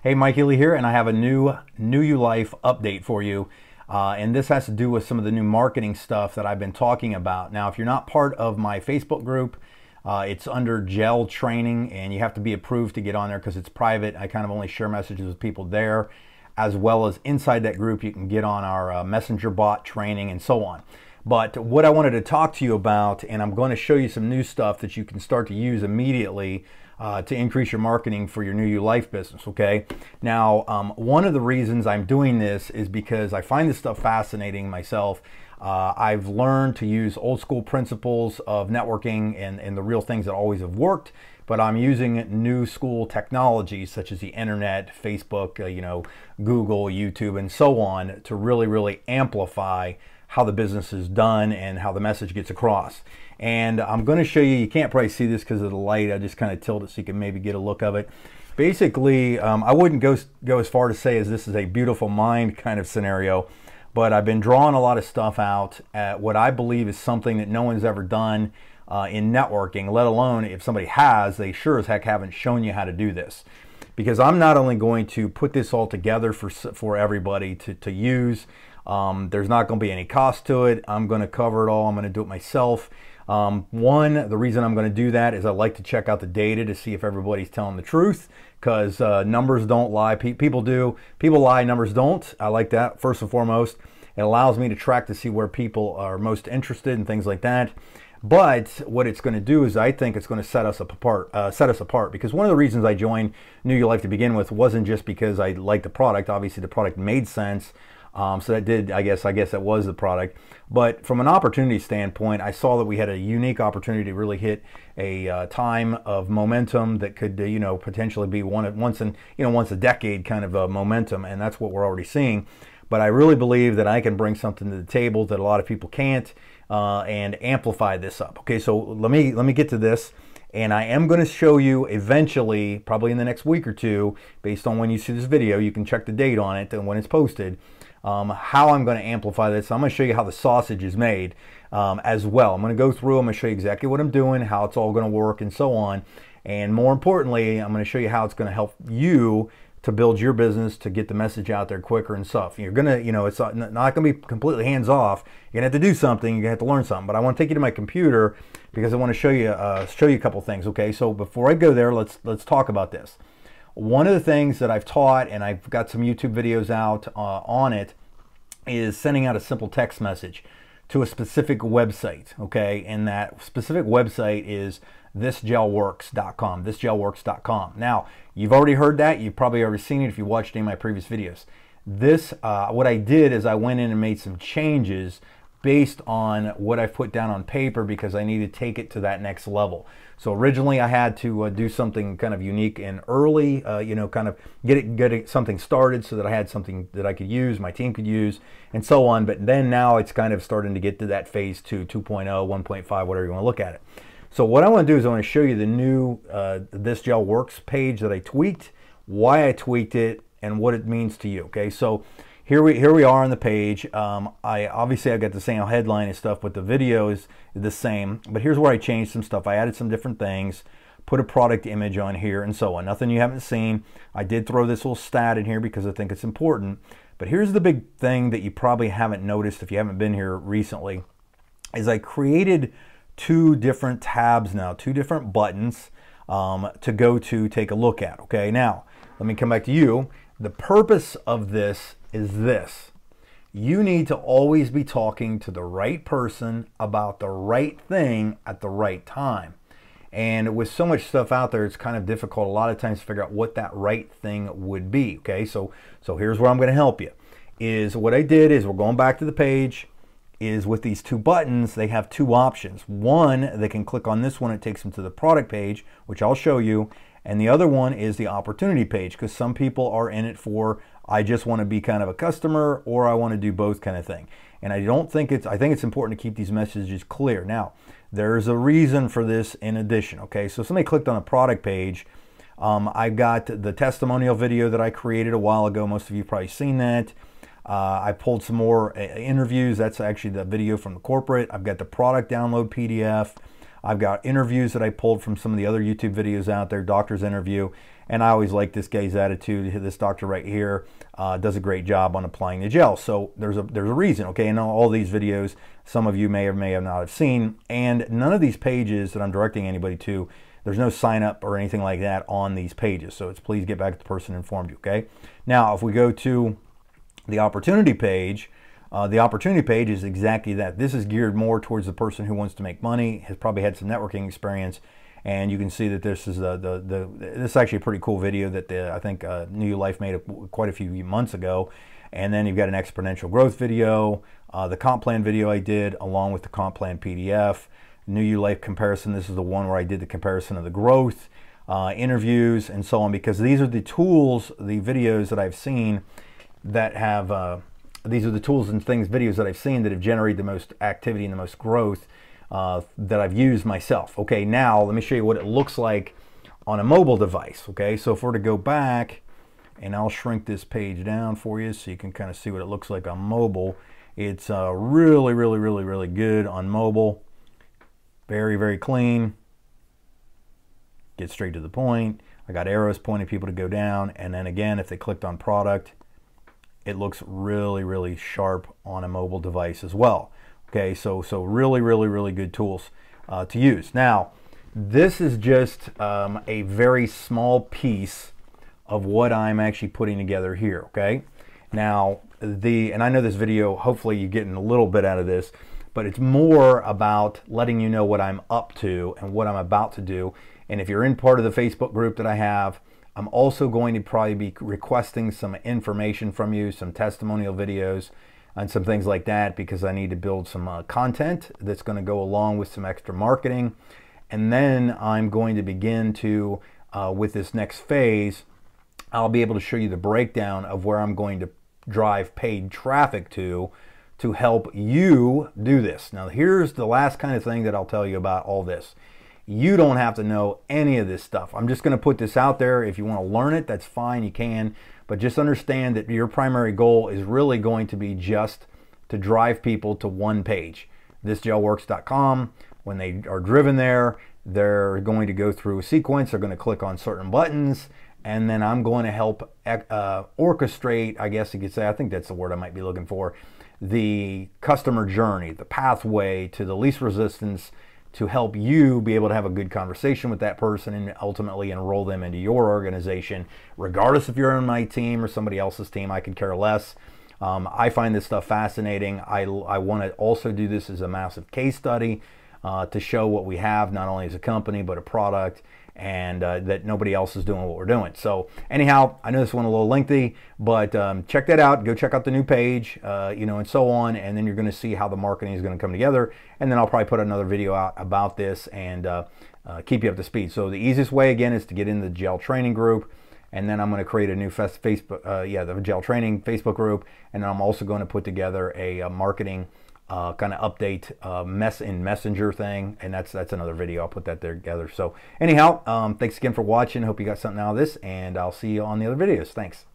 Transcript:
Hey, Mike Healy here, and I have a new You Life update for you. And this has to do with some of the new marketing stuff that I've been talking about. Now, if you're not part of my Facebook group, it's under Gel Training, and you have to be approved to get on there because it's private. I kind of only share messages with people there, as well as inside that group, you can get on our messenger bot training and so on. But what I wanted to talk to you about, and I'm going to show you some new stuff that you can start to use immediately to increase your marketing for your new You Life business, okay? Now, one of the reasons I'm doing this is because I find this stuff fascinating myself. I've learned to use old school principles of networking and the real things that always have worked, but I'm using new school technologies such as the internet, Facebook, Google, YouTube, and so on to really amplify how the business is done and how the message gets across. And I'm going to show you, you can't probably see this because of the light, I just kind of tilt it so you can maybe get a look of it. Basically, I wouldn't go as far to say as this is a beautiful mind kind of scenario, but I've been drawing a lot of stuff out at what I believe is something that no one's ever done in networking, let alone if somebody has, they sure as heck haven't shown you how to do this. Because I'm not only going to put this all together for everybody to use, there's not going to be any cost to it. I'm going to cover it all. I'm going to do it myself. The reason I'm going to do that is I like to check out the data to see if everybody's telling the truth, because numbers don't lie. People do. People lie, numbers don't. I like that first and foremost. It allows me to track to see where people are most interested and things like that. But what it's going to do is I think it's going to set us apart. Because one of the reasons I joined New You Life to begin with wasn't just because I liked the product. Obviously, the product made sense. So that did, I guess that was the product. But from an opportunity standpoint, I saw that we had a unique opportunity to really hit a time of momentum that could, potentially be once a decade kind of a momentum, and that's what we're already seeing. But I really believe that I can bring something to the table that a lot of people can't, and amplify this up. Okay, so let me get to this. And I am going to show you eventually, probably in the next week or two, based on when you see this video, you can check the date on it and when it's posted, how I'm going to amplify this. I'm going to show you how the sausage is made as well. I'm going to go through, I'm going to show you exactly what I'm doing, how it's all going to work, and so on. And more importantly, I'm going to show you how it's going to help you to build your business, to get the message out there quicker and stuff. You're going to, it's not going to be completely hands-off. You're going to have to do something. You're going to have to learn something. But I want to take you to my computer because I want to show you a couple things, okay? So before I go there, let's talk about this. One of the things that I've taught, and I've got some YouTube videos out on it, is sending out a simple text message to a specific website, okay? And that specific website is thisgelworks.com, thisgelworks.com. Now, you've already heard that. You've probably already seen it if you watched any of my previous videos. What I did is I went in and made some changes based on what I put down on paper because I needed to take it to that next level. So originally I had to do something kind of unique and early, kind of get something started so that I had something that I could use, my team could use, and so on. But then now it's kind of starting to get to that phase 2, 2.0, 1.5, whatever you want to look at it. So what I want to do is I want to show you the new This Gel Works page that I tweaked, why I tweaked it, and what it means to you. Okay, so here we are on the page. Obviously I've got the same headline and stuff, but the video is the same. But here's where I changed some stuff. I added some different things, put a product image on here, and so on. Nothing you haven't seen. I did throw this little stat in here because I think it's important. But here's the big thing that you probably haven't noticed if you haven't been here recently, is I created two different tabs now, two different buttons to go to take a look at. Okay, now let me come back to you. The purpose of this is this. You need to always be talking to the right person about the right thing at the right time. And with so much stuff out there, it's kind of difficult a lot of times to figure out what that right thing would be. Okay, so here's where I'm going to help you. Is what I did is we're going back to the page. Is with these two buttons, they have two options. One, they can click on this one, it takes them to the product page, which I'll show you. And the other one is the opportunity page, because some people are in it for, I just want to be kind of a customer, or I want to do both kind of thing. And I think it's important to keep these messages clear. Now, there's a reason for this in addition, okay? So somebody clicked on a product page. I've got the testimonial video that I created a while ago. Most of you have probably seen that. I pulled some more interviews. That's actually the video from the corporate. I've got the product download PDF. I've got interviews that I pulled from some of the other YouTube videos out there, doctor's interview. And I always like this guy's attitude. This doctor right here does a great job on applying the gel. So there's a reason, okay? And all these videos, some of you may or may have not have seen, and none of these pages that I'm directing anybody to, there's no sign up or anything like that on these pages. So it's please get back to the person who informed you, okay? Now, if we go to the opportunity page is exactly that. This is geared more towards the person who wants to make money, has probably had some networking experience, and you can see that this is this is actually a pretty cool video that I think New You Life made quite a few months ago. And then you've got an exponential growth video, the comp plan video I did along with the comp plan PDF, New You Life comparison. This is the one where I did the comparison of the growth, interviews, and so on, because these are the tools, the videos that I've seen that have, these are the tools and things, videos that I've seen that have generated the most activity and the most growth that I've used myself. Okay, now let me show you what it looks like on a mobile device. Okay, so if we're to go back, and I'll shrink this page down for you so you can kind of see what it looks like on mobile. It's really, really, really, really good on mobile. Very, very clean. Get straight to the point. I got arrows pointing people to go down. And then again, if they clicked on product, it looks really, really sharp on a mobile device as well. Okay, so really, really, really good tools to use. Now, this is just a very small piece of what I'm actually putting together here, okay? Now, and I know this video, hopefully you're getting a little bit out of this, but it's more about letting you know what I'm up to and what I'm about to do. And if you're in part of the Facebook group that I have, I'm also going to probably be requesting some information from you, some testimonial videos and some things like that, because I need to build some content that's going to go along with some extra marketing. And then I'm going to begin to, with this next phase, I'll be able to show you the breakdown of where I'm going to drive paid traffic to help you do this. Now, here's the last kind of thing that I'll tell you about all this. You don't have to know any of this stuff. I'm just going to put this out there. If you want to learn it, that's fine, you can. But just understand that your primary goal is really going to be just to drive people to one page, thisgelworks.com. When they are driven there, they're going to go through a sequence. They're going to click on certain buttons. And then I'm going to help orchestrate, I guess you could say, I think that's the word I might be looking for, the customer journey, the pathway to the least resistance, to help you be able to have a good conversation with that person and ultimately enroll them into your organization, regardless if you're on my team or somebody else's team. I could care less. I find this stuff fascinating. I want to also do this as a massive case study to show what we have, not only as a company, but a product, and that nobody else is doing what we're doing. So anyhow, I know this one a little lengthy, but check that out. Go check out the new page, you know, and so on, and then you're going to see how the marketing is going to come together. And then I'll probably put another video out about this and keep you up to speed. So the easiest way, again, is to get in the Gel Training group, and then I'm going to create a new Facebook, the Gel Training Facebook group, and then I'm also going to put together a marketing kind of update in Messenger thing, and that's another video. I'll put that there together. So anyhow, thanks again for watching. Hope you got something out of this, and I'll see you on the other videos. Thanks.